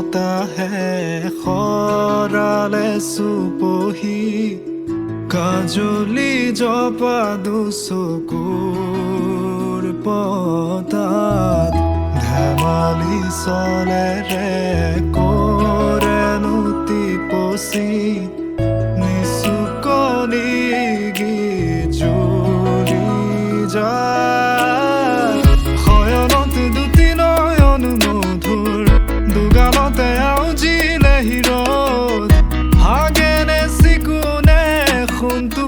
বতাহে খৰালে চুপহি কাজলি জপা দুচকুৰ পতাত ধেমালি চলেৰে কৰেনো টিপচি নিচুকনি গীত জুৰি যায় শয়নত দুটি নয়ন মধুৰ দুগালতে আউজিলে হিৰত হাগেনে চিকুনে সোণটো